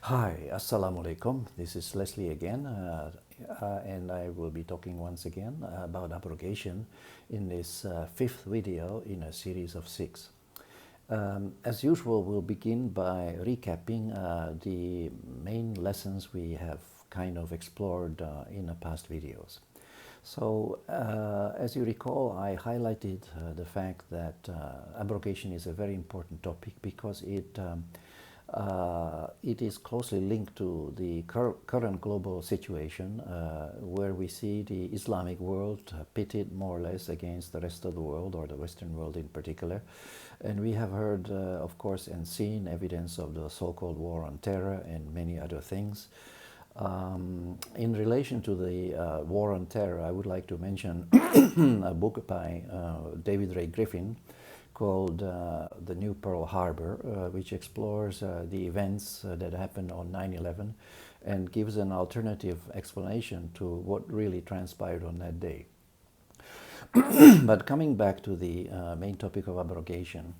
Hi, Assalamu alaikum. This is Leslie again, and I will be talking once again about abrogation in this fifth video in a series of 6. As usual, we'll begin by recapping the main lessons we have kind of explored in the past videos. So, as you recall, I highlighted the fact that abrogation is a very important topic because it is closely linked to the current global situation where we see the Islamic world pitted more or less against the rest of the world, or the Western world in particular. And we have heard, of course, and seen evidence of the so-called war on terror and many other things. In relation to the war on terror, I would like to mention a book by David Ray Griffin called The New Pearl Harbor, which explores the events that happened on 9/11 and gives an alternative explanation to what really transpired on that day. But coming back to the main topic of abrogation,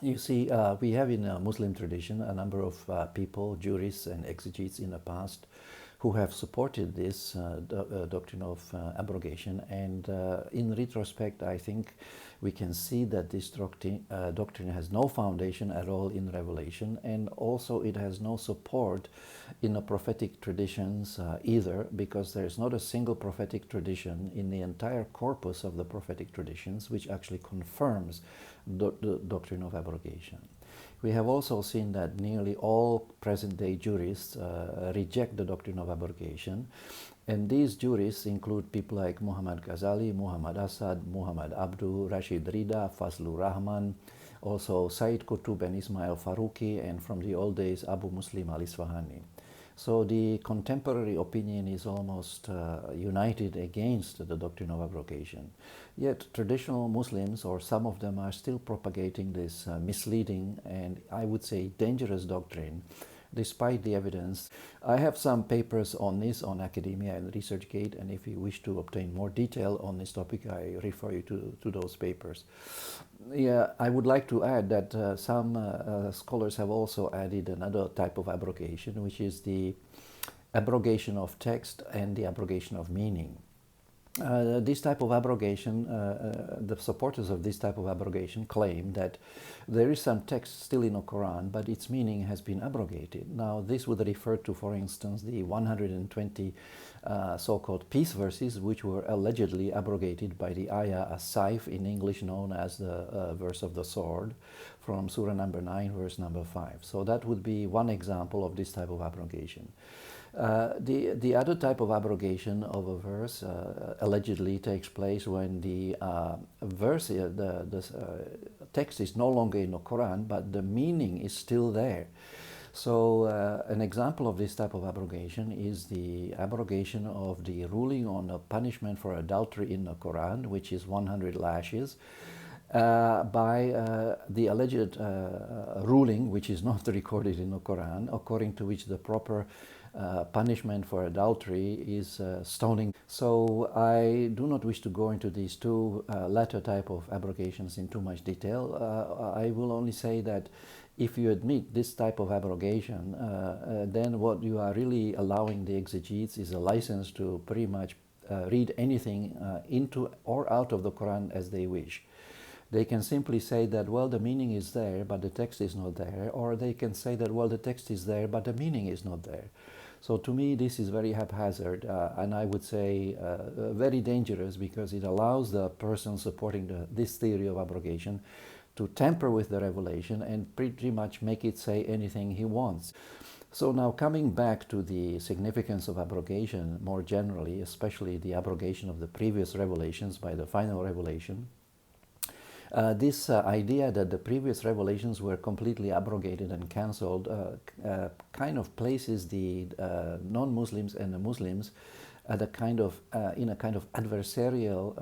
you see, we have in a Muslim tradition a number of people, jurists and exegetes in the past who have supported this doctrine of abrogation, and in retrospect I think we can see that this doctrine has no foundation at all in Revelation, and also it has no support in the prophetic traditions either, because there is not a single prophetic tradition in the entire corpus of the prophetic traditions which actually confirms the doctrine of abrogation. We have also seen that nearly all present-day jurists reject the doctrine of abrogation, and these jurists include people like Muhammad Ghazali, Muhammad Asad, Muhammad Abdu, Rashid Rida, Fazlur Rahman, also Said Qutb and Ismail Faruqi, and from the old days Abu Muslim al-Isfahani. So the contemporary opinion is almost united against the doctrine of abrogation. Yet traditional Muslims, or some of them, are still propagating this misleading and I would say dangerous doctrine despite the evidence. I have some papers on this on Academia and ResearchGate, and if you wish to obtain more detail on this topic, I refer you to those papers. Yeah, I would like to add that some scholars have also added another type of abrogation, which is the abrogation of text and the abrogation of meaning. This type of abrogation, the supporters of this type of abrogation claim that there is some text still in the Quran, but its meaning has been abrogated. Now, this would refer to, for instance, the 120 so-called peace verses, which were allegedly abrogated by the ayah as-Saif, in English known as the verse of the sword, from Surah number 9, verse number 5. So that would be one example of this type of abrogation. The other type of abrogation of a verse allegedly takes place when the verse, the text is no longer in the Quran, but the meaning is still there. So an example of this type of abrogation is the abrogation of the ruling on a punishment for adultery in the Quran, which is 100 lashes, by the alleged ruling, which is not recorded in the Quran, according to which the proper punishment for adultery is stoning. So I do not wish to go into these two latter type of abrogations in too much detail. I will only say that if you admit this type of abrogation, then what you are really allowing the exegetes is a license to pretty much read anything into or out of the Quran as they wish. They can simply say that, well, the meaning is there, but the text is not there. Or they can say that, well, the text is there, but the meaning is not there. So to me, this is very haphazard, and I would say very dangerous, because it allows the person supporting this theory of abrogation to tamper with the revelation and pretty much make it say anything he wants. So now, coming back to the significance of abrogation more generally, especially the abrogation of the previous revelations by the final revelation, this idea that the previous revelations were completely abrogated and cancelled kind of places the non-Muslims and the Muslims at a kind of in a kind of adversarial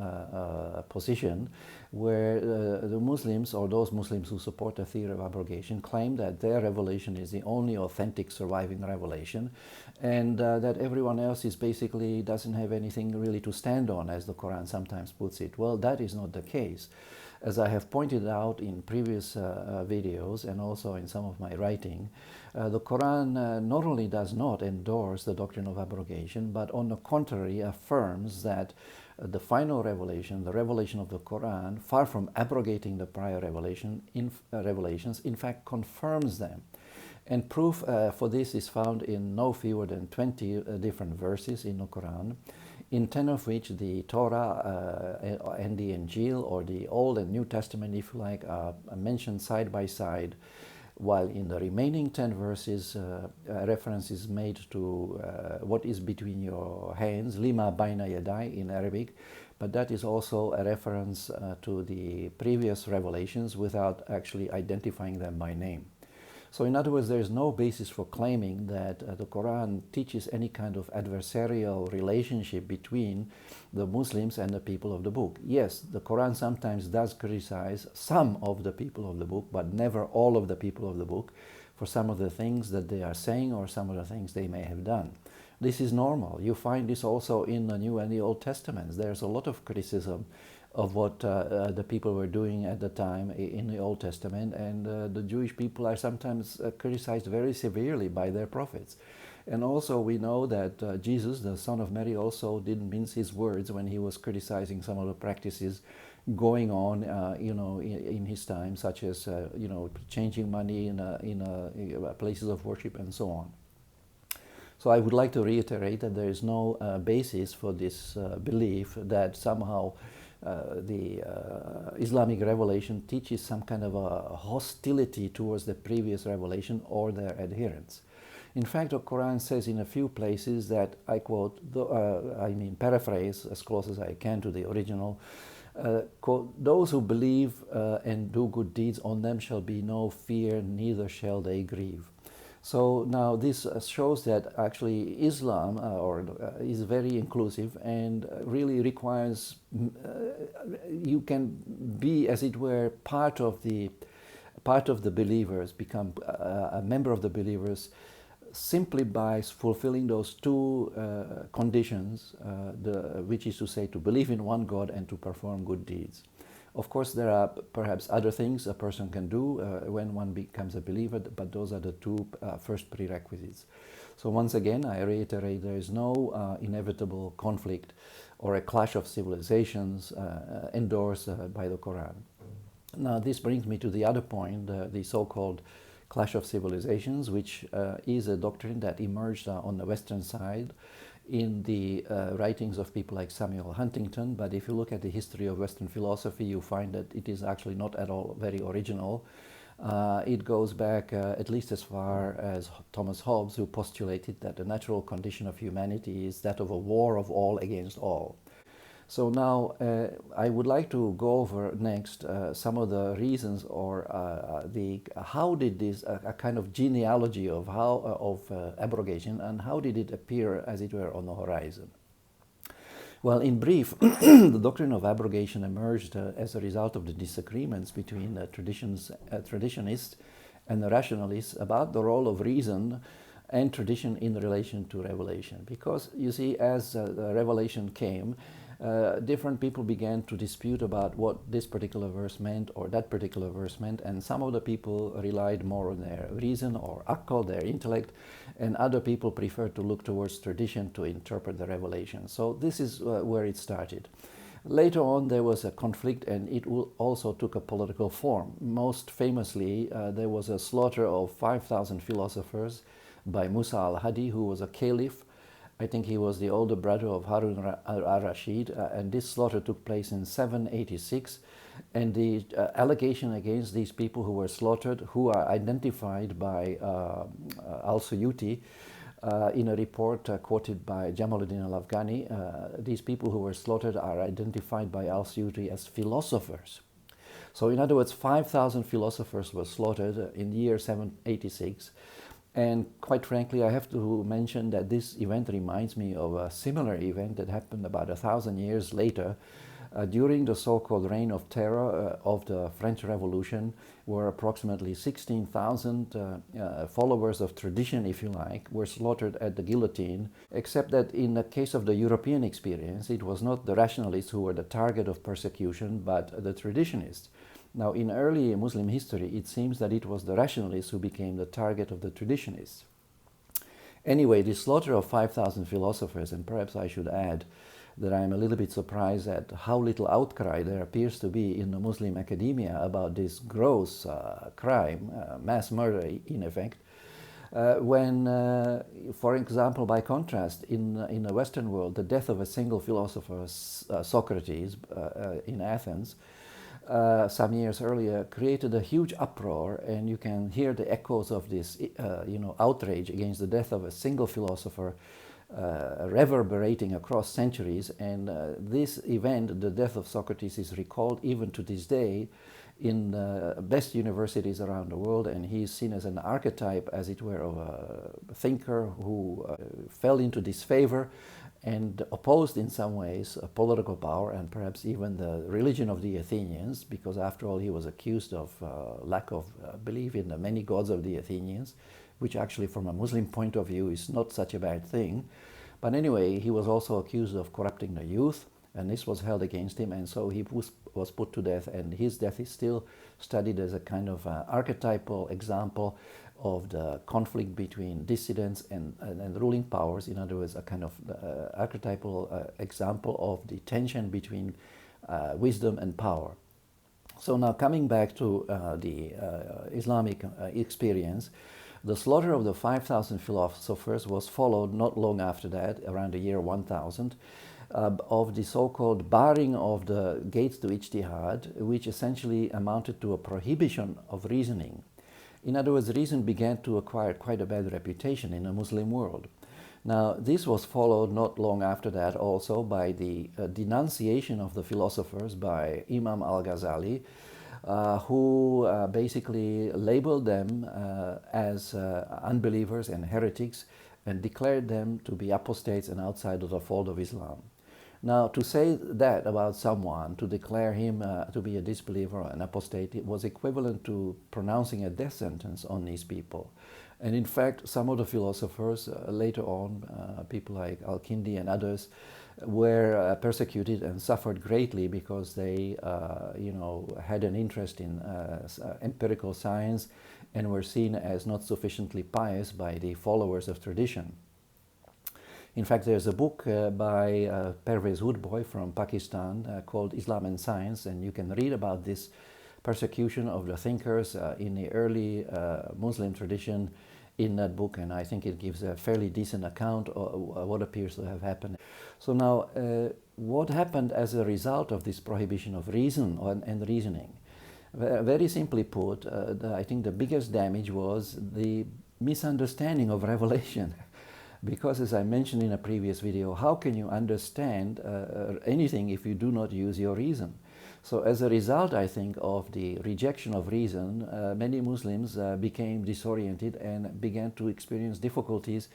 position, where the Muslims, or those Muslims who support the theory of abrogation, claim that their revelation is the only authentic surviving revelation, and that everyone else is basically doesn't have anything really to stand on, as the Quran sometimes puts it. Well, that is not the case. As I have pointed out in previous videos and also in some of my writing, the Quran not only does not endorse the doctrine of abrogation, but on the contrary affirms that the final revelation, the revelation of the Quran, far from abrogating the prior revelations, in fact confirms them. And proof for this is found in no fewer than 20 different verses in the Quran, in 10 of which the Torah and the Injil, or the Old and New Testament, if you like, are mentioned side by side, while in the remaining 10 verses, reference is made to what is between your hands, lima baina yadai in Arabic, but that is also a reference to the previous revelations without actually identifying them by name. So in other words, there is no basis for claiming that the Quran teaches any kind of adversarial relationship between the Muslims and the people of the book. Yes, the Quran sometimes does criticize some of the people of the book, but never all of the people of the book, for some of the things that they are saying or some of the things they may have done. This is normal. You find this also in the New and the Old Testaments. There's a lot of criticism of what the people were doing at the time in the Old Testament, and the Jewish people are sometimes criticized very severely by their prophets. And also we know that Jesus, the son of Mary, also didn't mince his words when he was criticizing some of the practices going on, in his time, such as changing money in places of worship and so on. So I would like to reiterate that there is no basis for this belief that somehow the Islamic revelation teaches some kind of a hostility towards the previous revelation or their adherents. In fact, the Quran says in a few places that, I quote, paraphrase as close as I can to the original, quote, "Those who believe and do good deeds, on them shall be no fear, neither shall they grieve." So now this shows that actually Islam is very inclusive and really requires, you can be, as it were, part of the believers, become a member of the believers simply by fulfilling those two conditions, which is to say to believe in one God and to perform good deeds. Of course, there are perhaps other things a person can do when one becomes a believer, but those are the two first prerequisites. So once again, I reiterate, there is no inevitable conflict or a clash of civilizations endorsed by the Quran. Now, this brings me to the other point, the so-called clash of civilizations, which is a doctrine that emerged on the Western side in the writings of people like Samuel Huntington. But if you look at the history of Western philosophy, you find that it is actually not at all very original. It goes back at least as far as Thomas Hobbes, who postulated that the natural condition of humanity is that of a war of all against all. So now I would like to go over next some of the reasons or how did this a kind of genealogy of abrogation, and how did it appear, as it were, on the horizon. Well, in brief, the doctrine of abrogation emerged as a result of the disagreements between the traditionists and the rationalists about the role of reason and tradition in relation to revelation. Because, you see, as the revelation came, different people began to dispute about what this particular verse meant or that particular verse meant, and some of the people relied more on their reason or akal, their intellect, and other people preferred to look towards tradition to interpret the revelation. So this is where it started. Later on, there was a conflict, and it also took a political form. Most famously, there was a slaughter of 5,000 philosophers by Musa Al-Hadi, who was a caliph. I think he was the older brother of Harun al-Rashid, and this slaughter took place in 786. And the allegation against these people who were slaughtered, who are identified by Al-Suyuti in a report quoted by Jamaluddin al-Afghani, these people who were slaughtered are identified by Al-Suyuti as philosophers. So in other words, 5,000 philosophers were slaughtered in the year 786. And quite frankly, I have to mention that this event reminds me of a similar event that happened about 1,000 years later During the so-called reign of terror of the French Revolution, where approximately 16,000 followers of tradition, if you like, were slaughtered at the guillotine, except that in the case of the European experience, it was not the rationalists who were the target of persecution, but the traditionists. Now, in early Muslim history, it seems that it was the rationalists who became the target of the traditionists. Anyway, the slaughter of 5,000 philosophers, and perhaps I should add that I'm a little bit surprised at how little outcry there appears to be in the Muslim academia about this gross crime, mass murder in effect, when, for example, by contrast, in the Western world, the death of a single philosopher, Socrates, in Athens, some years earlier, created a huge uproar, and you can hear the echoes of this, outrage against the death of a single philosopher reverberating across centuries. And this event, the death of Socrates, is recalled even to this day in the best universities around the world, and he is seen as an archetype, as it were, of a thinker who fell into disfavor and opposed in some ways political power and perhaps even the religion of the Athenians, because after all he was accused of lack of belief in the many gods of the Athenians, which actually from a Muslim point of view is not such a bad thing. But anyway, he was also accused of corrupting the youth, and this was held against him, and so he was put to death, and his death is still studied as a kind of archetypal example of the conflict between dissidents and ruling powers. In other words, a kind of archetypal example of the tension between wisdom and power. So now coming back to the Islamic experience, the slaughter of the 5,000 philosophers was followed not long after that, around the year 1000, of the so-called barring of the gates to ijtihad, which essentially amounted to a prohibition of reasoning. In other words, reason began to acquire quite a bad reputation in the Muslim world. Now, this was followed not long after that also by the denunciation of the philosophers by Imam Al-Ghazali, who basically labeled them as unbelievers and heretics and declared them to be apostates and outside of the fold of Islam. Now, to say that about someone, to declare him to be a disbeliever or an apostate, it was equivalent to pronouncing a death sentence on these people. And in fact, some of the philosophers later on, people like Al-Kindi and others, were persecuted and suffered greatly because they, had an interest in empirical science and were seen as not sufficiently pious by the followers of tradition. In fact, there's a book by Pervez Hoodboy from Pakistan called Islam and Science, and you can read about this persecution of the thinkers in the early Muslim tradition in that book, and I think it gives a fairly decent account of what appears to have happened. So now, what happened as a result of this prohibition of reason and reasoning? Very simply put, I think the biggest damage was the misunderstanding of revelation. Because, as I mentioned in a previous video, how can you understand anything if you do not use your reason? So as a result, I think, of the rejection of reason, many Muslims became disoriented and began to experience difficulties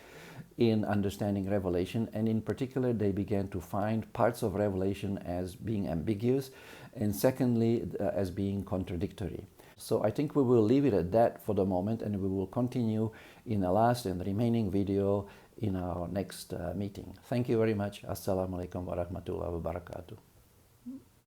in understanding revelation, and in particular they began to find parts of revelation as being ambiguous, and secondly as being contradictory. So I think we will leave it at that for the moment, and we will continue in the last and remaining video in our next meeting. Thank you very much. Assalamu alaikum wa rahmatullahi wa barakatuh.